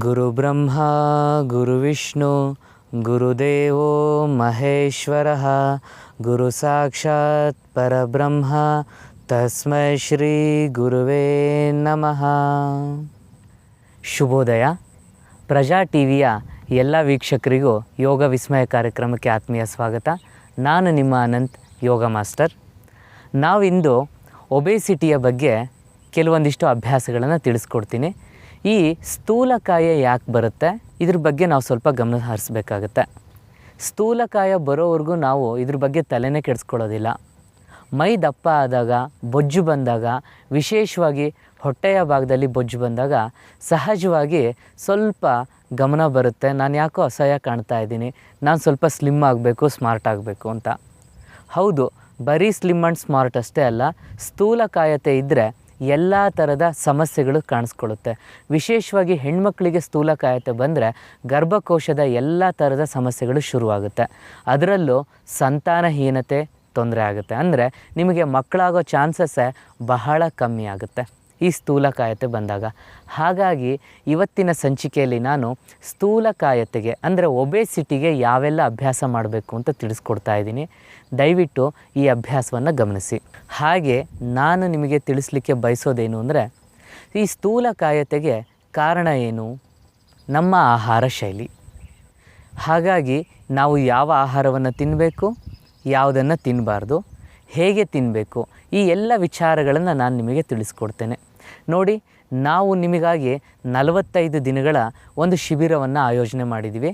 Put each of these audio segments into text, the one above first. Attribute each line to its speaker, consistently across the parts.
Speaker 1: ಗುರು ಬ್ರಹ್ಮ ಗುರು ವಿಷ್ಣು ಗುರುದೇವೋ ಮಹೇಶ್ವರಃ ಗುರು ಸಾಕ್ಷಾತ್ ಪರಬ್ರಹ್ಮ ತಸ್ಮೈ ಶ್ರೀ ಗುರುವೇ ನಮಃ. ಶುಭೋದಯ. ಪ್ರಜಾ ಟಿವಿಯ ಎಲ್ಲ ವೀಕ್ಷಕರಿಗೂ ಯೋಗ ವಿಸ್ಮಯ ಕಾರ್ಯಕ್ರಮಕ್ಕೆ ಆತ್ಮೀಯ ಸ್ವಾಗತ. ನಾನು ನಿಮ್ಮ ಅನಂತ್, ಯೋಗ ಮಾಸ್ಟರ್. ನಾವಿಂದು ಒಬೇಸಿಟಿಯ ಬಗ್ಗೆ ಕೆಲವೊಂದಿಷ್ಟು ಅಭ್ಯಾಸಗಳನ್ನು ತಿಳಿಸ್ಕೊಡ್ತೀನಿ. ಈ ಸ್ಥೂಲಕಾಯ ಯಾಕೆ ಬರುತ್ತೆ, ಇದ್ರ ಬಗ್ಗೆ ನಾವು ಸ್ವಲ್ಪ ಗಮನ ಹರಿಸ್ಬೇಕಾಗತ್ತೆ. ಸ್ಥೂಲಕಾಯ ಬರೋವರೆಗೂ ನಾವು ಇದ್ರ ಬಗ್ಗೆ ತಲೆನೇ ಕೆಡಿಸ್ಕೊಳ್ಳೋದಿಲ್ಲ. ಮೈ ದಪ್ಪ ಆದಾಗ, ಬೊಜ್ಜು ಬಂದಾಗ, ವಿಶೇಷವಾಗಿ ಹೊಟ್ಟೆಯ ಭಾಗದಲ್ಲಿ ಬೊಜ್ಜು ಬಂದಾಗ ಸಹಜವಾಗಿ ಸ್ವಲ್ಪ ಗಮನ ಬರುತ್ತೆ. ನಾನು ಯಾಕೋ ಅಸಹ್ಯ ಕಾಣ್ತಾ ಇದ್ದೀನಿ, ನಾನು ಸ್ವಲ್ಪ ಸ್ಲಿಮ್ ಆಗಬೇಕು, ಸ್ಮಾರ್ಟ್ ಆಗಬೇಕು ಅಂತ. ಹೌದು, ಬರೀ ಸ್ಲಿಮ್ ಆ್ಯಂಡ್ ಸ್ಮಾರ್ಟ್ ಅಷ್ಟೇ ಅಲ್ಲ, ಸ್ಥೂಲಕಾಯತೆ ಇದ್ದರೆ ಎಲ್ಲ ಥರದ ಸಮಸ್ಯೆಗಳು ಕಾಣಿಸ್ಕೊಳ್ಳುತ್ತೆ. ವಿಶೇಷವಾಗಿ ಹೆಣ್ಮಕ್ಳಿಗೆ ಸ್ಥೂಲಕಾಯತೆ ಬಂದರೆ ಗರ್ಭಕೋಶದ ಎಲ್ಲ ಥರದ ಸಮಸ್ಯೆಗಳು ಶುರುವಾಗುತ್ತೆ. ಅದರಲ್ಲೂ ಸಂತಾನಹೀನತೆ ತೊಂದರೆ ಆಗುತ್ತೆ. ಅಂದರೆ ನಿಮಗೆ ಮಕ್ಕಳಾಗೋ ಚಾನ್ಸಸ್ಸೇ ಬಹಳ ಕಮ್ಮಿ ಆಗುತ್ತೆ ಈ ಸ್ಥೂಲಕಾಯತೆ ಬಂದಾಗ. ಹಾಗಾಗಿ ಇವತ್ತಿನ ಸಂಚಿಕೆಯಲ್ಲಿ ನಾನು ಸ್ಥೂಲಕಾಯತೆಗೆ ಅಂದರೆ ಒಬೇಸಿಟಿಗೆ ಯಾವೆಲ್ಲ ಅಭ್ಯಾಸ ಮಾಡಬೇಕು ಅಂತ ತಿಳಿಸ್ಕೊಡ್ತಾ ಇದ್ದೀನಿ. ದಯವಿಟ್ಟು ಈ ಅಭ್ಯಾಸವನ್ನು ಗಮನಿಸಿ. ಹಾಗೆ ನಾನು ನಿಮಗೆ ತಿಳಿಸ್ಲಿಕ್ಕೆ ಬಯಸೋದೇನು ಅಂದರೆ, ಈ ಸ್ಥೂಲಕಾಯತೆಗೆ ಕಾರಣ ಏನು? ನಮ್ಮ ಆಹಾರ ಶೈಲಿ. ಹಾಗಾಗಿ ನಾವು ಯಾವ ಆಹಾರವನ್ನು ತಿನ್ನಬೇಕು, ಯಾವುದನ್ನು ತಿನ್ನಬಾರ್ದು, ಹೇಗೆ ತಿನ್ನಬೇಕು, ಈ ಎಲ್ಲ ವಿಚಾರಗಳನ್ನು ನಾನು ನಿಮಗೆ ತಿಳಿಸ್ಕೊಡ್ತೇನೆ. ನೋಡಿ, ನಾವು ನಿಮಗಾಗಿ 45 ದಿನಗಳ ಒಂದು ಶಿಬಿರವನ್ನು ಆಯೋಜನೆ ಮಾಡಿದ್ದೀವಿ.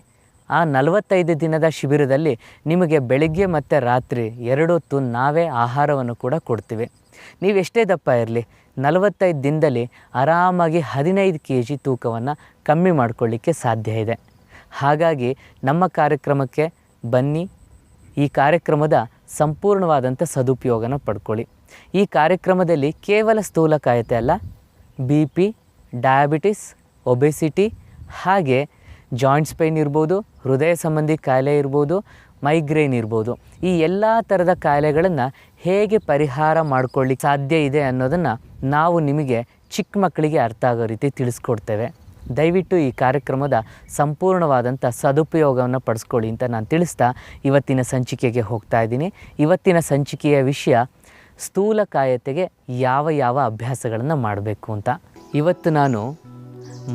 Speaker 1: ಆ 45 ದಿನದ ಶಿಬಿರದಲ್ಲಿ ನಿಮಗೆ ಬೆಳಗ್ಗೆ ಮತ್ತು ರಾತ್ರಿ 2 ಹೊತ್ತು ನಾವೇ ಆಹಾರವನ್ನು ಕೂಡ ಕೊಡ್ತೀವಿ. ನೀವು ಎಷ್ಟೇ ದಪ್ಪ ಇರಲಿ, 45 ದಿನದಲ್ಲಿ ಆರಾಮಾಗಿ 15 kg ತೂಕವನ್ನು ಕಮ್ಮಿ ಮಾಡಿಕೊಳ್ಳಿಕ್ಕೆ ಸಾಧ್ಯ ಇದೆ. ಹಾಗಾಗಿ ನಮ್ಮ ಕಾರ್ಯಕ್ರಮಕ್ಕೆ ಬನ್ನಿ. ಈ ಕಾರ್ಯಕ್ರಮದ ಸಂಪೂರ್ಣವಾದಂಥ ಸದುಪಯೋಗನ ಪಡ್ಕೊಳ್ಳಿ. ಈ ಕಾರ್ಯಕ್ರಮದಲ್ಲಿ ಕೇವಲ ಸ್ಥೂಲಕಾಯತೆ ಅಲ್ಲ, BP, ಡಯಾಬಿಟಿಸ್, ಒಬೆಸಿಟಿ, ಹಾಗೆ ಜಾಯಿಂಟ್ಸ್ ಪೇಯ್ನ್ ಇರ್ಬೋದು, ಹೃದಯ ಸಂಬಂಧಿ ಕಾಯಿಲೆ ಇರ್ಬೋದು, ಮೈಗ್ರೇನ್ ಇರ್ಬೋದು, ಈ ಎಲ್ಲ ಥರದ ಕಾಯಿಲೆಗಳನ್ನು ಹೇಗೆ ಪರಿಹಾರ ಮಾಡ್ಕೊಳ್ಳಿಕ್ಕೆ ಸಾಧ್ಯ ಇದೆ ಅನ್ನೋದನ್ನು ನಾವು ನಿಮಗೆ ಚಿಕ್ಕ ಮಕ್ಕಳಿಗೆ ಅರ್ಥ ಆಗೋ ರೀತಿ ತಿಳಿಸ್ಕೊಡ್ತೇವೆ. ದಯವಿಟ್ಟು ಈ ಕಾರ್ಯಕ್ರಮದ ಸಂಪೂರ್ಣವಾದಂಥ ಸದುಪಯೋಗವನ್ನು ಪಡಿಸ್ಕೊಳ್ಳಿ ಅಂತ ನಾನು ತಿಳಿಸ್ತಾ ಇವತ್ತಿನ ಸಂಚಿಕೆಗೆ ಹೋಗ್ತಾ ಇದ್ದೀನಿ. ಇವತ್ತಿನ ಸಂಚಿಕೆಯ ವಿಷಯ ಸ್ಥೂಲಕಾಯತೆಗೆ ಯಾವ ಯಾವ ಅಭ್ಯಾಸಗಳನ್ನು ಮಾಡಬೇಕು ಅಂತ. ಇವತ್ತು ನಾನು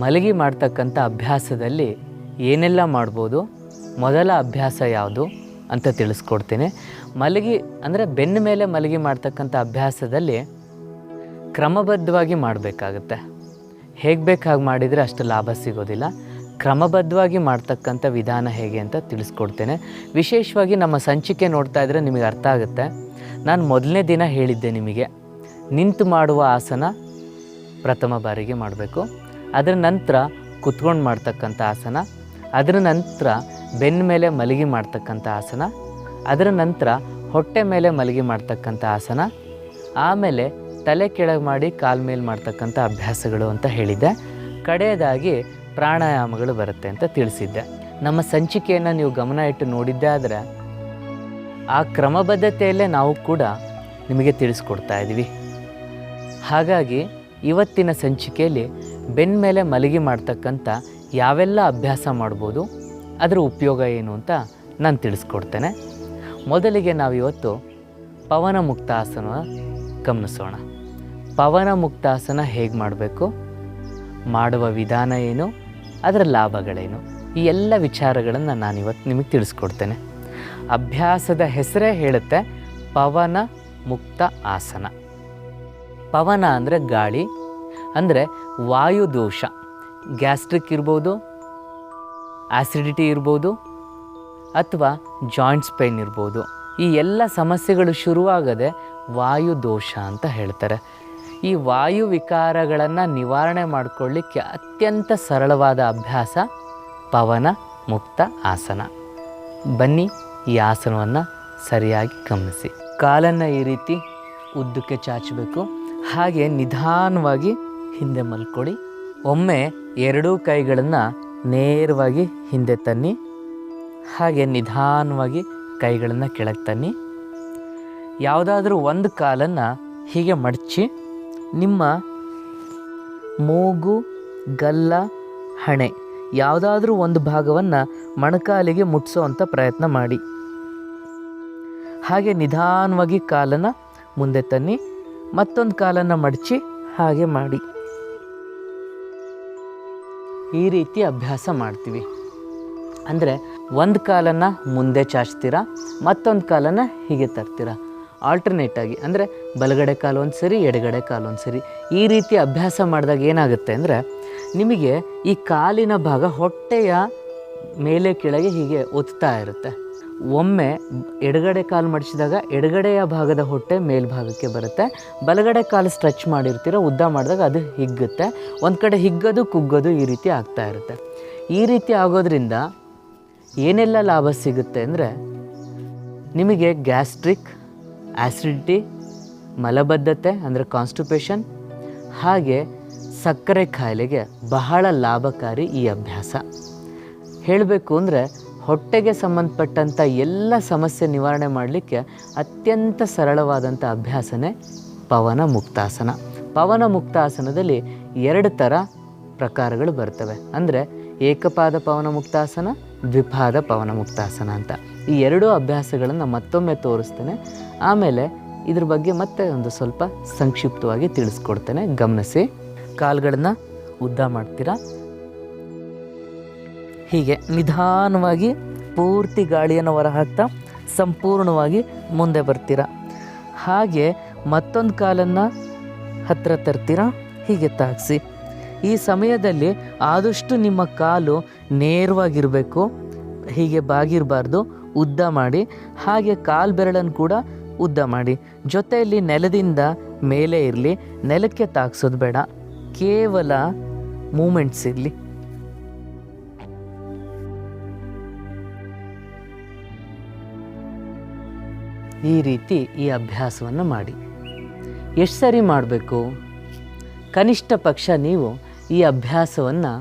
Speaker 1: ಮಲಗಿ ಮಾಡ್ತಕ್ಕಂಥ ಅಭ್ಯಾಸದಲ್ಲಿ ಏನೆಲ್ಲ ಮಾಡ್ಬೋದು, ಮೊದಲ ಅಭ್ಯಾಸ ಯಾವುದು ಅಂತ ತಿಳಿಸ್ಕೊಡ್ತೇನೆ. ಮಲಗಿ ಅಂದರೆ ಬೆನ್ನ ಮೇಲೆ ಮಲಗಿ ಮಾಡ್ತಕ್ಕಂಥ ಅಭ್ಯಾಸದಲ್ಲಿ ಕ್ರಮಬದ್ಧವಾಗಿ ಮಾಡಬೇಕಾಗತ್ತೆ. ಹೇಗೆ ಬೇಕಾಗಿ ಮಾಡಿದರೆ ಅಷ್ಟು ಲಾಭ ಸಿಗೋದಿಲ್ಲ. ಕ್ರಮಬದ್ಧವಾಗಿ ಮಾಡ್ತಕ್ಕಂಥ ವಿಧಾನ ಹೇಗೆ ಅಂತ ತಿಳಿಸ್ಕೊಡ್ತೇನೆ. ವಿಶೇಷವಾಗಿ ನಮ್ಮ ಸಂಚಿಕೆ ನೋಡ್ತಾ ಇದ್ದರೆ ನಿಮಗೆ ಅರ್ಥ ಆಗುತ್ತೆ. ನಾನು ಮೊದಲನೇ ದಿನ ಹೇಳಿದ್ದೆ ನಿಮಗೆ, ನಿಂತು ಮಾಡುವ ಆಸನ ಪ್ರಥಮ ಬಾರಿಗೆ ಮಾಡಬೇಕು. ಅದರ ನಂತರ ಕುತ್ಕೊಂಡು ಮಾಡ್ತಕ್ಕಂಥ ಆಸನ, ಅದರ ನಂತರ ಬೆನ್ನ ಮೇಲೆ ಮಲಗಿ ಮಾಡ್ತಕ್ಕಂಥ ಆಸನ, ಅದರ ನಂತರ ಹೊಟ್ಟೆ ಮೇಲೆ ಮಲಗಿ ಮಾಡ್ತಕ್ಕಂಥ ಆಸನ, ಆಮೇಲೆ ತಲೆ ಕೆಳಗೆ ಮಾಡಿ ಕಾಲ ಮೇಲೆ ಮಾಡ್ತಕ್ಕಂಥ ಅಭ್ಯಾಸಗಳು ಅಂತ ಹೇಳಿದ್ದೆ. ಕಡೆಯದಾಗಿ ಪ್ರಾಣಾಯಾಮಗಳು ಬರುತ್ತೆ ಅಂತ ತಿಳಿಸಿದ್ದೆ. ನಮ್ಮ ಸಂಚಿಕೆಯನ್ನು ನೀವು ಗಮನ ಇಟ್ಟು ನೋಡಿದ್ದೆ ಆದರೆ ಆ ಕ್ರಮಬದ್ಧತೆಯಲ್ಲೇ ನಾವು ಕೂಡ ನಿಮಗೆ ತಿಳಿಸ್ಕೊಡ್ತಾ ಇದ್ದೀವಿ. ಹಾಗಾಗಿ ಇವತ್ತಿನ ಸಂಚಿಕೆಯಲ್ಲಿ ಬೆನ್ನ ಮೇಲೆ ಮಲಗಿ ಮಾಡ್ತಕ್ಕಂಥ ಯಾವೆಲ್ಲ ಅಭ್ಯಾಸ ಮಾಡ್ಬೋದು, ಅದರ ಉಪಯೋಗ ಏನು ಅಂತ ನಾನು ತಿಳಿಸ್ಕೊಡ್ತೇನೆ. ಮೊದಲಿಗೆ ನಾವಿವತ್ತು ಪವನ ಮುಕ್ತಾಸನ ಗಮನಿಸೋಣ. ಪವನ ಮುಕ್ತಾಸನ ಹೇಗೆ ಮಾಡಬೇಕು, ಮಾಡುವ ವಿಧಾನ ಏನು, ಅದರ ಲಾಭಗಳೇನು, ಈ ಎಲ್ಲ ವಿಚಾರಗಳನ್ನು ನಾನಿವತ್ತು ನಿಮಗೆ ತಿಳಿಸ್ಕೊಡ್ತೇನೆ. ಅಭ್ಯಾಸದ ಹೆಸರೇ ಹೇಳುತ್ತೆ ಪವನ ಮುಕ್ತ ಆಸನ. ಪವನ ಅಂದರೆ ಗಾಳಿ, ಅಂದರೆ ವಾಯುದೋಷ, ಗ್ಯಾಸ್ಟ್ರಿಕ್ ಇರ್ಬೋದು, ಆ್ಯಸಿಡಿಟಿ ಇರ್ಬೋದು, ಅಥವಾ ಜಾಯಿಂಟ್ಸ್ ಪೇಯ್ನ್ ಇರ್ಬೋದು. ಈ ಎಲ್ಲ ಸಮಸ್ಯೆಗಳು ಶುರುವಾಗದೆ ವಾಯುದೋಷ ಅಂತ ಹೇಳ್ತಾರೆ. ಈ ವಾಯು ವಿಕಾರಗಳನ್ನು ನಿವಾರಣೆ ಮಾಡಿಕೊಳ್ಳಿಕ್ಕೆ ಅತ್ಯಂತ ಸರಳವಾದ ಅಭ್ಯಾಸ ಪವನ ಮುಕ್ತ ಆಸನ. ಬನ್ನಿ ಈ ಆಸನವನ್ನು ಸರಿಯಾಗಿ ಗಮನಿಸಿ. ಕಾಲನ್ನು ಈ ರೀತಿ ಉದ್ದಕ್ಕೆ ಚಾಚಬೇಕು. ಹಾಗೆ ನಿಧಾನವಾಗಿ ಹಿಂದೆ ಮಲ್ಕೊಳ್ಳಿ. ಒಮ್ಮೆ ಎರಡೂ ಕೈಗಳನ್ನು ನೇರವಾಗಿ ಹಿಂದೆ ತನ್ನಿ. ಹಾಗೆ ನಿಧಾನವಾಗಿ ಕೈಗಳನ್ನು ಕೆಳಗೆ ತನ್ನಿ. ಯಾವುದಾದ್ರೂ ಒಂದು ಕಾಲನ್ನು ಹೀಗೆ ಮಡಚಿ ನಿಮ್ಮ ಮೂಗು, ಗಲ್ಲ, ಹಣೆ ಯಾವುದಾದ್ರೂ ಒಂದು ಭಾಗವನ್ನು ಮೊಣಕಾಲಿಗೆ ಮುಟ್ಟಿಸೋವಂಥ ಪ್ರಯತ್ನ ಮಾಡಿ. ಹಾಗೆ ನಿಧಾನವಾಗಿ ಕಾಲನ್ನು ಮುಂದೆ ತನ್ನಿ. ಮತ್ತೊಂದು ಕಾಲನ್ನು ಮಡಚಿ ಹಾಗೆ ಮಾಡಿ. ಈ ರೀತಿ ಅಭ್ಯಾಸ ಮಾಡ್ತೀವಿ. ಅಂದರೆ ಒಂದು ಕಾಲನ್ನು ಮುಂದೆ ಚಾಚ್ತೀರಾ, ಮತ್ತೊಂದು ಕಾಲನ್ನು ಹೀಗೆ ತರ್ತೀರಾ, ಆಲ್ಟರ್ನೇಟಾಗಿ. ಅಂದರೆ ಬಲಗಡೆ ಕಾಲು ಒಂದು ಸರಿ, ಎಡಗಡೆ ಕಾಲು ಒಂದು ಸರಿ. ಈ ರೀತಿ ಅಭ್ಯಾಸ ಮಾಡಿದಾಗ ಏನಾಗುತ್ತೆ ಅಂದರೆ ನಿಮಗೆ ಈ ಕಾಲಿನ ಭಾಗ ಹೊಟ್ಟೆಯ ಮೇಲೆ ಕೆಳಗೆ ಹೀಗೆ ಒತ್ತಾ ಇರುತ್ತೆ. ಒಮ್ಮೆ ಎಡಗಡೆ ಕಾಲು ಮಡಿಸಿದಾಗ ಎಡಗಡೆಯ ಭಾಗದ ಹೊಟ್ಟೆ ಮೇಲ್ಭಾಗಕ್ಕೆ ಬರುತ್ತೆ. ಬಲಗಡೆ ಕಾಲು ಸ್ಟ್ರೆಚ್ ಮಾಡಿರ್ತೀರ, ಉದ್ದ ಮಾಡಿದಾಗ ಅದು ಹಿಗ್ಗುತ್ತೆ. ಒಂದು ಕಡೆ ಹಿಗ್ಗೋದು ಕುಗ್ಗೋದು ಈ ರೀತಿ ಆಗ್ತಾ ಇರುತ್ತೆ. ಈ ರೀತಿ ಆಗೋದ್ರಿಂದ ಏನೆಲ್ಲ ಲಾಭ ಸಿಗುತ್ತೆ ಅಂದರೆ ನಿಮಗೆ ಗ್ಯಾಸ್ಟ್ರಿಕ್, ಆ್ಯಸಿಡಿಟಿ, ಮಲಬದ್ಧತೆ ಅಂದರೆ ಕಾನ್ಸ್ಟಿಪೇಷನ್, ಹಾಗೆ ಸಕ್ಕರೆ ಕಾಯಿಲೆಗೆ ಬಹಳ ಲಾಭಕಾರಿ ಈ ಅಭ್ಯಾಸ. ಹೇಳಬೇಕು ಅಂದರೆ ಹೊಟ್ಟೆಗೆ ಸಂಬಂಧಪಟ್ಟಂಥ ಎಲ್ಲ ಸಮಸ್ಯೆ ನಿವಾರಣೆ ಮಾಡಲಿಕ್ಕೆ ಅತ್ಯಂತ ಸರಳವಾದಂಥ ಅಭ್ಯಾಸನೇ ಪವನ ಮುಕ್ತಾಸನ. ಪವನ ಮುಕ್ತಾಸನದಲ್ಲಿ 2 ಥರ ಪ್ರಕಾರಗಳು ಬರ್ತವೆ. ಅಂದರೆ ಏಕಪಾದ ಪವನ ಮುಕ್ತಾಸನ, ದ್ವಿಪಾದ ಪವನ ಮುಕ್ತಾಸನ ಅಂತ. ಈ 2 ಅಭ್ಯಾಸಗಳನ್ನು ಮತ್ತೊಮ್ಮೆ ತೋರಿಸ್ತೇನೆ. ಆಮೇಲೆ ಇದ್ರ ಬಗ್ಗೆ ಮತ್ತೆ ಒಂದು ಸ್ವಲ್ಪ ಸಂಕ್ಷಿಪ್ತವಾಗಿ ತಿಳಿಸ್ಕೊಡ್ತೇನೆ. ಗಮನಿಸಿ. ಕಾಲುಗಳನ್ನು ಉದ್ದ ಮಾಡ್ತೀರಾ. ಹೀಗೆ ನಿಧಾನವಾಗಿ ಪೂರ್ತಿ ಗಾಳಿಯನ್ನು ಹೊರಹಾಕ್ತಾ ಸಂಪೂರ್ಣವಾಗಿ ಮುಂದೆ ಬರ್ತೀರಾ. ಹಾಗೆ ಮತ್ತೊಂದು ಕಾಲನ್ನು ಹತ್ತಿರ ತರ್ತೀರಾ, ಹೀಗೆ ತಾಗಿಸಿ. ಈ ಸಮಯದಲ್ಲಿ ಆದಷ್ಟು ನಿಮ್ಮ ಕಾಲು ನೇರವಾಗಿರಬೇಕು, ಹೀಗೆ ಬಾಗಿರಬಾರ್ದು. ಉದ್ದ ಮಾಡಿ. ಹಾಗೆ ಕಾಲು ಬೆರಳನ್ನು ಕೂಡ ಉದ್ದ ಮಾಡಿ. ಜೊತೆಯಲ್ಲಿ ನೆಲದಿಂದ ಮೇಲೆ ಇರಲಿ, ನೆಲಕ್ಕೆ ತಾಗಿಸೋದು ಬೇಡ, ಕೇವಲ ಮೂಮೆಂಟ್ಸ್ ಇರಲಿ. ಈ ರೀತಿ ಈ ಅಭ್ಯಾಸವನ್ನು ಮಾಡಿ. ಎಷ್ಟು ಸರಿ ಮಾಡಬೇಕು? ಕನಿಷ್ಠ ಪಕ್ಷ ನೀವು ಈ ಅಭ್ಯಾಸವನ್ನು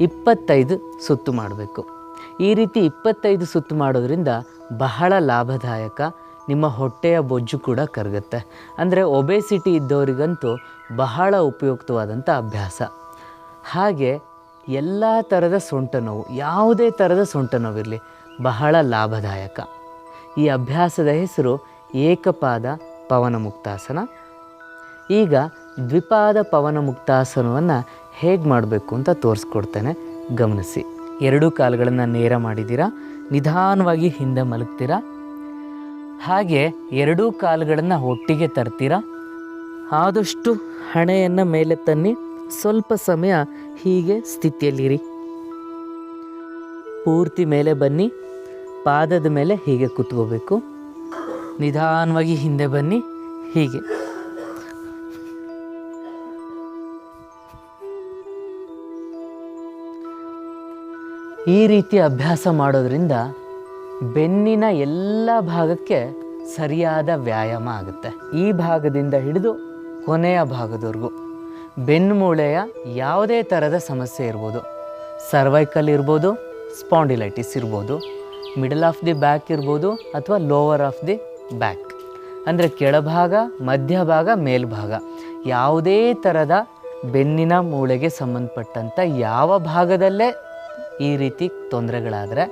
Speaker 1: 25 ಸುತ್ತು ಮಾಡಬೇಕು. ಈ ರೀತಿ 25 ಸುತ್ತು ಮಾಡೋದ್ರಿಂದ ಬಹಳ ಲಾಭದಾಯಕ. ನಿಮ್ಮ ಹೊಟ್ಟೆಯ ಬೊಜ್ಜು ಕೂಡ ಕರಗುತ್ತೆ. ಅಂದರೆ ಒಬೆಸಿಟಿ ಇದ್ದವರಿಗಂತೂ ಬಹಳ ಉಪಯುಕ್ತವಾದಂಥ ಅಭ್ಯಾಸ. ಹಾಗೆ ಎಲ್ಲ ಥರದ ಸೊಂಟ ನೋವು, ಯಾವುದೇ ಥರದ ಸೊಂಟ ನೋವಿರಲಿ, ಬಹಳ ಲಾಭದಾಯಕ. ಈ ಅಭ್ಯಾಸದ ಹೆಸರು ಏಕಪಾದ ಪವನ ಮುಕ್ತಾಸನ. ಈಗ ದ್ವಿಪಾದ ಪವನ ಮುಕ್ತಾಸನವನ್ನು ಹೇಗೆ ಮಾಡಬೇಕು ಅಂತ ತೋರಿಸ್ಕೊಡ್ತೇನೆ. ಗಮನಿಸಿ. 2 ಕಾಲುಗಳನ್ನು ನೇರ ಮಾಡಿದ್ದೀರಾ. ನಿಧಾನವಾಗಿ ಹಿಂದೆ ಮಲಗ್ತೀರಾ. ಹಾಗೆ 2 ಕಾಲುಗಳನ್ನು ಒಟ್ಟಿಗೆ ತರ್ತೀರಾ. ಆದಷ್ಟು ಹಣೆಯನ್ನು ಮೇಲೆ ತನ್ನಿ. ಸ್ವಲ್ಪ ಸಮಯ ಹೀಗೆ ಸ್ಥಿತಿಯಲ್ಲಿರಿ. ಪೂರ್ತಿ ಮೇಲೆ ಬನ್ನಿ. ಪಾದದ ಮೇಲೆ ಹೀಗೆ ಕೂತ್ಕೋಬೇಕು. ನಿಧಾನವಾಗಿ ಹಿಂದೆ ಬನ್ನಿ. ಹೀಗೆ ಈ ರೀತಿ ಅಭ್ಯಾಸ ಮಾಡೋದ್ರಿಂದ ಬೆನ್ನಿನ ಎಲ್ಲ ಭಾಗಕ್ಕೆ ಸರಿಯಾದ ವ್ಯಾಯಾಮ ಆಗುತ್ತೆ. ಈ ಭಾಗದಿಂದ ಹಿಡಿದು ಕೊನೆಯ ಭಾಗದವರೆಗೂ ಬೆನ್ನು ಮೂಳೆಯ ಯಾವುದೇ ಥರದ ಸಮಸ್ಯೆ ಇರ್ಬೋದು, ಸರ್ವೈಕಲ್ ಇರ್ಬೋದು, ಸ್ಪಾಂಡಿಲೈಟಿಸ್ ಇರ್ಬೋದು, ಮಿಡಲ್ ಆಫ್ ದಿ ಬ್ಯಾಕ್ ಇರ್ಬೋದು, ಅಥವಾ ಲೋವರ್ ಆಫ್ ದಿ ಬ್ಯಾಕ್ ಅಂದರೆ ಕೆಳಭಾಗ, ಮಧ್ಯಭಾಗ, ಮೇಲ್ಭಾಗ, ಯಾವುದೇ ಥರದ ಬೆನ್ನಿನ ಮೂಳೆಗೆ ಸಂಬಂಧಪಟ್ಟಂಥ ಯಾವ ಭಾಗದಲ್ಲೇ ಈ ರೀತಿ ತೊಂದರೆಗಳಾದರೆ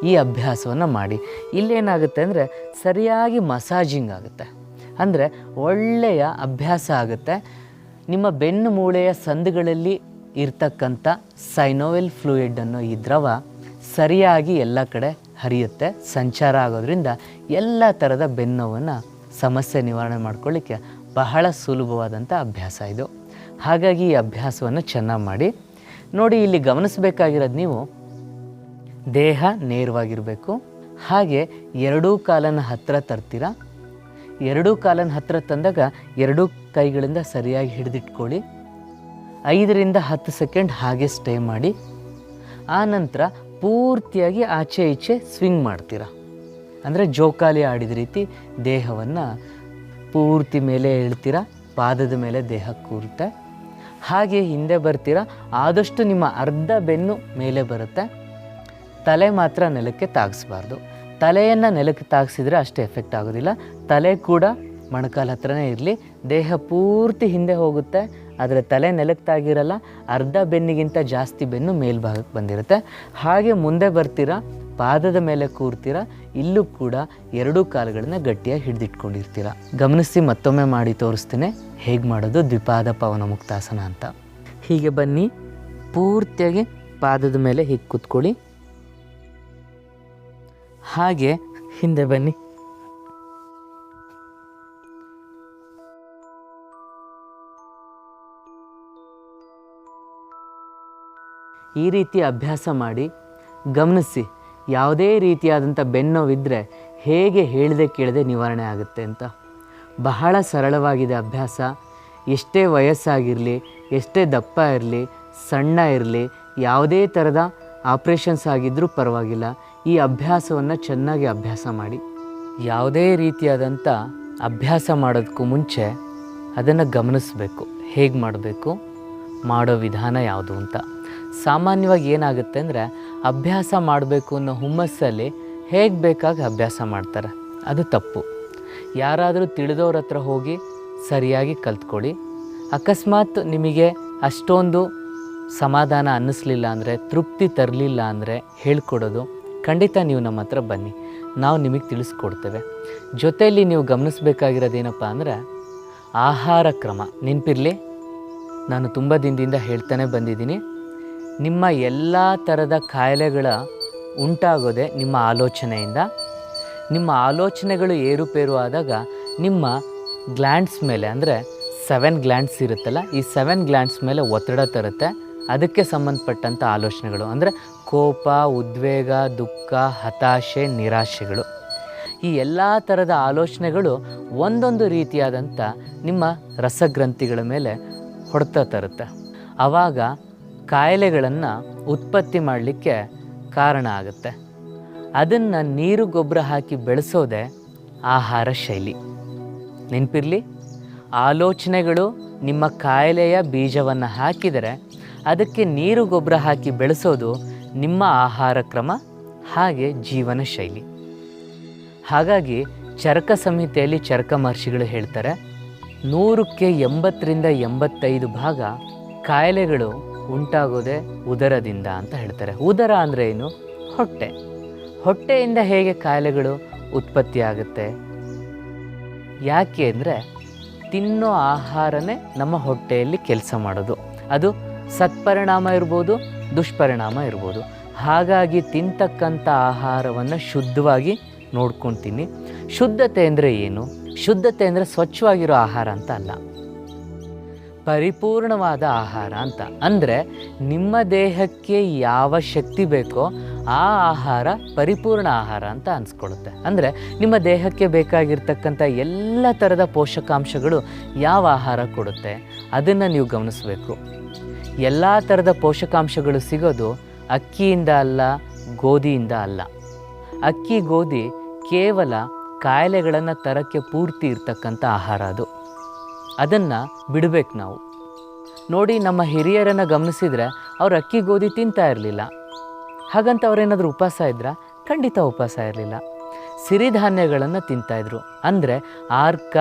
Speaker 1: ಈ ಅಭ್ಯಾಸವನ್ನು ಮಾಡಿ. ಇಲ್ಲೇನಾಗುತ್ತೆ ಅಂದರೆ ಸರಿಯಾಗಿ ಮಸಾಜಿಂಗ್ ಆಗುತ್ತೆ. ಅಂದರೆ ಒಳ್ಳೆಯ ಅಭ್ಯಾಸ ಆಗುತ್ತೆ. ನಿಮ್ಮ ಬೆನ್ನು ಮೂಳೆಯ ಸಂದುಗಳಲ್ಲಿ ಇರ್ತಕ್ಕಂಥ ಸೈನೋವೆಲ್ ಫ್ಲೂಯಿಡ್ ಅನ್ನೋ ಈ ದ್ರವ ಸರಿಯಾಗಿ ಎಲ್ಲ ಕಡೆ ಹರಿಯುತ್ತೆ, ಸಂಚಾರ ಆಗೋದ್ರಿಂದ ಎಲ್ಲ ಥರದ ಬೆನ್ನೋವನ್ನು ಸಮಸ್ಯೆ ನಿವಾರಣೆ ಮಾಡ್ಕೊಳ್ಳಿಕ್ಕೆ ಬಹಳ ಸುಲಭವಾದಂಥ ಅಭ್ಯಾಸ ಇದು. ಹಾಗಾಗಿ ಈ ಅಭ್ಯಾಸವನ್ನು ಚೆನ್ನಾಗಿ ಮಾಡಿ. ನೋಡಿ, ಇಲ್ಲಿ ಗಮನಿಸಬೇಕಾಗಿರೋದು ನೀವು ದೇಹ ನೇರವಾಗಿರಬೇಕು. ಹಾಗೆ ಎರಡೂ ಕಾಲನ್ನು ಹತ್ತಿರ ತರ್ತೀರ. ಎರಡೂ ಕಾಲನ್ನು ಹತ್ತಿರ ತಂದಾಗ ಎರಡೂ ಕೈಗಳಿಂದ ಸರಿಯಾಗಿ ಹಿಡಿದಿಟ್ಕೊಳ್ಳಿ. 5ರಿಂದ 10 ಸೆಕೆಂಡ್ ಹಾಗೆ ಸ್ಟೇ ಮಾಡಿ. ಆನಂತರ ಪೂರ್ತಿಯಾಗಿ ಆಚೆ ಈಚೆ ಸ್ವಿಂಗ್ ಮಾಡ್ತೀರ. ಅಂದರೆ ಜೋಕಾಲಿ ಆಡಿದ ರೀತಿ ದೇಹವನ್ನು ಪೂರ್ತಿ ಮೇಲೆ ಇಳ್ತೀರ, ಪಾದದ ಮೇಲೆ ದೇಹ ಕೂರುತ್ತೆ. ಹಾಗೆ ಹಿಂದೆ ಬರ್ತೀರ. ಆದಷ್ಟು ನಿಮ್ಮ ಅರ್ಧ ಬೆನ್ನು ಮೇಲೆ ಬರುತ್ತೆ. ತಲೆ ಮಾತ್ರ ನೆಲಕ್ಕೆ ತಾಗಿಸ್ಬಾರ್ದು. ತಲೆಯನ್ನು ನೆಲಕ್ಕೆ ತಾಗಿಸಿದ್ರೆ ಅಷ್ಟು ಎಫೆಕ್ಟ್ ಆಗೋದಿಲ್ಲ. ತಲೆ ಕೂಡ ಮೊಣಕಾಲು ಹತ್ರನೇ ಇರಲಿ. ದೇಹ ಪೂರ್ತಿ ಹಿಂದೆ ಹೋಗುತ್ತೆ, ಆದರೆ ತಲೆ ನೆಲಕ್ಕೆ ತಾಗಿರಲ್ಲ. ಅರ್ಧ ಬೆನ್ನಿಗಿಂತ ಜಾಸ್ತಿ ಬೆನ್ನು ಮೇಲ್ಭಾಗಕ್ಕೆ ಬಂದಿರುತ್ತೆ. ಹಾಗೆ ಮುಂದೆ ಬರ್ತೀರಾ, ಪಾದದ ಮೇಲೆ ಕೂರ್ತೀರ. ಇಲ್ಲೂ ಕೂಡ ಎರಡೂ ಕಾಲುಗಳನ್ನ ಗಟ್ಟಿಯಾಗಿ ಹಿಡಿದಿಟ್ಕೊಂಡಿರ್ತೀರ. ಗಮನಿಸಿ, ಮತ್ತೊಮ್ಮೆ ಮಾಡಿ ತೋರಿಸ್ತೇನೆ ಹೇಗೆ ಮಾಡೋದು ದ್ವಿಪಾದ ಪವನ ಮುಕ್ತಾಸನ ಅಂತ. ಹೀಗೆ ಬನ್ನಿ, ಪೂರ್ತಿಯಾಗಿ ಪಾದದ ಮೇಲೆ ಹೀಗೆ ಕೂತ್ಕೊಳ್ಳಿ. ಹಾಗೆ ಹಿಂದೆ ಬನ್ನಿ. ಈ ರೀತಿ ಅಭ್ಯಾಸ ಮಾಡಿ. ಗಮನಿಸಿ, ಯಾವುದೇ ರೀತಿಯಾದಂಥ ಬೆನ್ನೋವಿದ್ದರೆ ಹೇಗೆ ಹೇಳದೆ ಕೇಳದೆ ನಿವಾರಣೆ ಆಗುತ್ತೆ ಅಂತ. ಬಹಳ ಸರಳವಾಗಿದೆ ಅಭ್ಯಾಸ. ಎಷ್ಟೇ ವಯಸ್ಸಾಗಿರಲಿ, ಎಷ್ಟೇ ದಪ್ಪ ಇರಲಿ, ಸಣ್ಣ ಇರಲಿ, ಯಾವುದೇ ಥರದ ಆಪ್ರೇಷನ್ಸ್ ಆಗಿದ್ದರೂ ಪರವಾಗಿಲ್ಲ, ಈ ಅಭ್ಯಾಸವನ್ನು ಚೆನ್ನಾಗಿ ಅಭ್ಯಾಸ ಮಾಡಿ. ಯಾವುದೇ ರೀತಿಯಾದಂಥ ಅಭ್ಯಾಸ ಮಾಡೋದಕ್ಕೂ ಮುಂಚೆ ಅದನ್ನು ಗಮನಿಸಬೇಕು, ಹೇಗೆ ಮಾಡಬೇಕು, ಮಾಡೋ ವಿಧಾನ ಯಾವುದು ಅಂತ. ಸಾಮಾನ್ಯವಾಗಿ ಏನಾಗುತ್ತೆ ಅಂದರೆ, ಅಭ್ಯಾಸ ಮಾಡಬೇಕು ಅನ್ನೋ ಹುಮ್ಮಸ್ಸಲ್ಲಿ ಹೇಗೆ ಬೇಕಾಗಿ ಅಭ್ಯಾಸ ಮಾಡ್ತಾರೆ. ಅದು ತಪ್ಪು. ಯಾರಾದರೂ ತಿಳಿದವ್ರ ಹತ್ರ ಹೋಗಿ ಸರಿಯಾಗಿ ಕಲ್ತ್ಕೊಳ್ಳಿ. ಅಕಸ್ಮಾತ್ ನಿಮಗೆ ಅಷ್ಟೊಂದು ಸಮಾಧಾನ ಅನ್ನಿಸ್ಲಿಲ್ಲ ಅಂದರೆ, ತೃಪ್ತಿ ತರಲಿಲ್ಲ ಅಂದರೆ ಹೇಳ್ಕೊಡೋದು ಖಂಡಿತ ನೀವು ನಮ್ಮ ಹತ್ರ ಬನ್ನಿ, ನಾವು ನಿಮಗೆ ತಿಳಿಸ್ಕೊಡ್ತೇವೆ. ಜೊತೆಯಲ್ಲಿ ನೀವು ಗಮನಿಸಬೇಕಾಗಿರೋದೇನಪ್ಪ ಅಂದರೆ ಆಹಾರ ಕ್ರಮ. ನೆನಪಿರಲಿ, ನಾನು ತುಂಬ ದಿನದಿಂದ ಹೇಳ್ತಾನೆ ಬಂದಿದ್ದೀನಿ, ನಿಮ್ಮ ಎಲ್ಲ ಥರದ ಕಾಯಿಲೆಗಳ ಉಂಟಾಗೋದೆ ನಿಮ್ಮ ಆಲೋಚನೆಯಿಂದ. ನಿಮ್ಮ ಆಲೋಚನೆಗಳು ಏರುಪೇರು ಆದಾಗ ನಿಮ್ಮ ಗ್ಲ್ಯಾಂಡ್ಸ್ ಮೇಲೆ, ಅಂದರೆ 7 ಗ್ಲ್ಯಾಂಡ್ಸ್ ಇರುತ್ತಲ್ಲ, ಈ 7 ಗ್ಲ್ಯಾಂಡ್ಸ್ ಮೇಲೆ ಒತ್ತಡ ತರುತ್ತೆ. ಅದಕ್ಕೆ ಸಂಬಂಧಪಟ್ಟಂಥ ಆಲೋಚನೆಗಳು ಅಂದರೆ ಕೋಪ, ಉದ್ವೇಗ, ದುಃಖ, ಹತಾಶೆ, ನಿರಾಶೆಗಳು. ಈ ಎಲ್ಲ ಥರದ ಆಲೋಚನೆಗಳು ಒಂದೊಂದು ರೀತಿಯಾದಂಥ ನಿಮ್ಮ ರಸಗ್ರಂಥಿಗಳ ಮೇಲೆ ಹೊಡೆತ ತರುತ್ತೆ. ಆವಾಗ ಕಾಯಿಲೆಗಳನ್ನು ಉತ್ಪತ್ತಿ ಮಾಡಲಿಕ್ಕೆ ಕಾರಣ ಆಗುತ್ತೆ. ಅದನ್ನು ನೀರು ಗೊಬ್ಬರ ಹಾಕಿ ಬೆಳೆಸೋದೇ ಆಹಾರ ಶೈಲಿ. ನೆನಪಿರಲಿ, ಆಲೋಚನೆಗಳು ನಿಮ್ಮ ಕಾಯಿಲೆಯ ಬೀಜವನ್ನು ಹಾಕಿದರೆ ಅದಕ್ಕೆ ನೀರು ಗೊಬ್ಬರ ಹಾಕಿ ಬೆಳೆಸೋದು ನಿಮ್ಮ ಆಹಾರ ಕ್ರಮ, ಹಾಗೆ ಜೀವನ ಶೈಲಿ. ಹಾಗಾಗಿ ಚರಕ ಸಂಹಿತೆಯಲ್ಲಿ ಚರಕ ಮಹರ್ಷಿಗಳು ಹೇಳ್ತಾರೆ, 100ಕ್ಕೆ 80ರಿಂದ 85 ಭಾಗ ಕಾಯಿಲೆಗಳು ಉಂಟಾಗೋದೇ ಉದರದಿಂದ ಅಂತ ಹೇಳ್ತಾರೆ. ಉದರ ಅಂದರೆ ಏನು? ಹೊಟ್ಟೆ. ಹೊಟ್ಟೆಯಿಂದ ಹೇಗೆ ಕಾಯಿಲೆಗಳು ಉತ್ಪತ್ತಿ ಆಗುತ್ತೆ? ಯಾಕೆ ಅಂದರೆ ತಿನ್ನೋ ಆಹಾರನೇ ನಮ್ಮ ಹೊಟ್ಟೆಯಲ್ಲಿ ಕೆಲಸ ಮಾಡೋದು. ಅದು ಸತ್ಪರಿಣಾಮ ಇರ್ಬೋದು, ದುಷ್ಪರಿಣಾಮ ಇರ್ಬೋದು. ಹಾಗಾಗಿ ತಿಂತಕ್ಕಂಥ ಆಹಾರವನ್ನು ಶುದ್ಧವಾಗಿ ನೋಡ್ಕೊತೀನಿ. ಶುದ್ಧತೆ ಅಂದರೆ ಏನು? ಶುದ್ಧತೆ ಅಂದರೆ ಸ್ವಚ್ಛವಾಗಿರೋ ಆಹಾರ ಅಂತ ಅಲ್ಲ, ಪರಿಪೂರ್ಣವಾದ ಆಹಾರ ಅಂತ. ಅಂದರೆ ನಿಮ್ಮ ದೇಹಕ್ಕೆ ಯಾವ ಶಕ್ತಿ ಬೇಕೋ ಆ ಆಹಾರ ಪರಿಪೂರ್ಣ ಆಹಾರ ಅಂತ ಅನಿಸ್ಕೊಳ್ಳುತ್ತೆ. ಅಂದರೆ ನಿಮ್ಮ ದೇಹಕ್ಕೆ ಬೇಕಾಗಿರ್ತಕ್ಕಂಥ ಎಲ್ಲ ಥರದ ಪೋಷಕಾಂಶಗಳು ಯಾವ ಆಹಾರ ಕೊಡುತ್ತೆ ಅದನ್ನು ನೀವು ಗಮನಿಸಬೇಕು. ಎಲ್ಲ ಥರದ ಪೋಷಕಾಂಶಗಳು ಸಿಗೋದು ಅಕ್ಕಿಯಿಂದ ಅಲ್ಲ, ಗೋಧಿಯಿಂದ ಅಲ್ಲ. ಅಕ್ಕಿ, ಗೋಧಿ ಕೇವಲ ಕಾಯಿಲೆಗಳನ್ನು ತರಕ್ಕೆ ಪೂರ್ತಿ ಇರ್ತಕ್ಕಂಥ ಆಹಾರ. ಅದನ್ನು ಬಿಡಬೇಕು ನಾವು. ನೋಡಿ, ನಮ್ಮ ಹಿರಿಯರನ್ನು ಗಮನಿಸಿದರೆ ಅವ್ರು ಅಕ್ಕಿ ಗೋಧಿ ತಿಂತಾ ಇರಲಿಲ್ಲ. ಹಾಗಂತ ಅವರೇನಾದರೂ ಉಪವಾಸ ಇದ್ರಾ? ಖಂಡಿತ ಉಪವಾಸ ಇರಲಿಲ್ಲ. ಸಿರಿಧಾನ್ಯಗಳನ್ನು ತಿಂತಾಯಿದ್ರು. ಅಂದರೆ ಆರ್ಕ,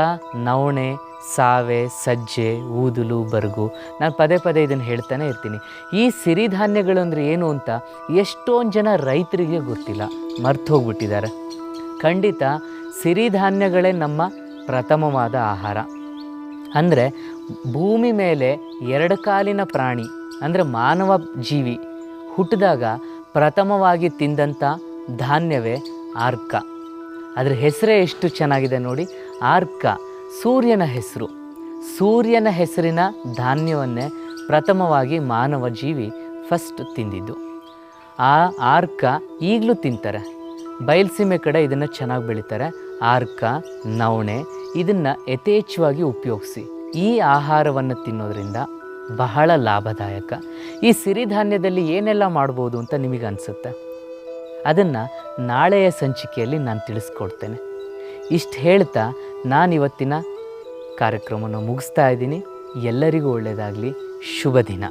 Speaker 1: ನವಣೆ, ಸಾವೆ, ಸಜ್ಜೆ, ಊದಲು, ಬರಗು. ನಾನು ಪದೇ ಪದೇ ಇದನ್ನು ಹೇಳ್ತಾನೆ ಇರ್ತೀನಿ. ಈ ಸಿರಿಧಾನ್ಯಗಳು ಅಂದರೆ ಏನು ಅಂತ ಎಷ್ಟೊಂದು ಜನ ರೈತರಿಗೆ ಗೊತ್ತಿಲ್ಲ, ಮರ್ತು ಹೋಗ್ಬಿಟ್ಟಿದ್ದಾರೆ. ಖಂಡಿತ ಸಿರಿಧಾನ್ಯಗಳೇ ನಮ್ಮ ಪ್ರಥಮವಾದ ಆಹಾರ. ಅಂದರೆ ಭೂಮಿ ಮೇಲೆ 2 ಕಾಲಿನ ಪ್ರಾಣಿ ಅಂದರೆ ಮಾನವ ಜೀವಿ ಹುಟ್ಟಿದಾಗ ಪ್ರಥಮವಾಗಿ ತಿಂದಂಥ ಧಾನ್ಯವೇ ಆರ್ಕ. ಅದರ ಹೆಸರೇ ಎಷ್ಟು ಚೆನ್ನಾಗಿದೆ ನೋಡಿ. ಆರ್ಕ ಸೂರ್ಯನ ಹೆಸರು. ಸೂರ್ಯನ ಹೆಸರಿನ ಧಾನ್ಯವನ್ನೇ ಪ್ರಥಮವಾಗಿ ಮಾನವ ಜೀವಿ ಫಸ್ಟ್ ತಿಂದಿದ್ದು. ಆ ಆರ್ಕ ಈಗಲೂ ತಿಂತಾರೆ. ಬಯಲುಸೀಮೆ ಕಡೆ ಇದನ್ನು ಚೆನ್ನಾಗಿ ಬೆಳೀತಾರೆ. ಆರ್ಕ, ನವಣೆ ಇದನ್ನು ಯಥೇಚ್ಛವಾಗಿ ಉಪಯೋಗಿಸಿ. ಈ ಆಹಾರವನ್ನು ತಿನ್ನೋದ್ರಿಂದ ಬಹಳ ಲಾಭದಾಯಕ. ಈ ಸಿರಿಧಾನ್ಯದಲ್ಲಿ ಏನೆಲ್ಲ ಮಾಡ್ಬೋದು ಅಂತ ನಿಮಗೆ ಅನಿಸುತ್ತೆ? ಅದನ್ನು ನಾಳೆಯ ಸಂಚಿಕೆಯಲ್ಲಿ ನಾನು ತಿಳಿಸ್ಕೊಡ್ತೇನೆ. ಇಷ್ಟು ಹೇಳ್ತಾ ನಾನಿವತ್ತಿನ ಕಾರ್ಯಕ್ರಮವನ್ನು ಮುಗಿಸ್ತಾ ಇದ್ದೀನಿ. ಎಲ್ಲರಿಗೂ ಒಳ್ಳೆಯದಾಗಲಿ. ಶುಭ ದಿನ.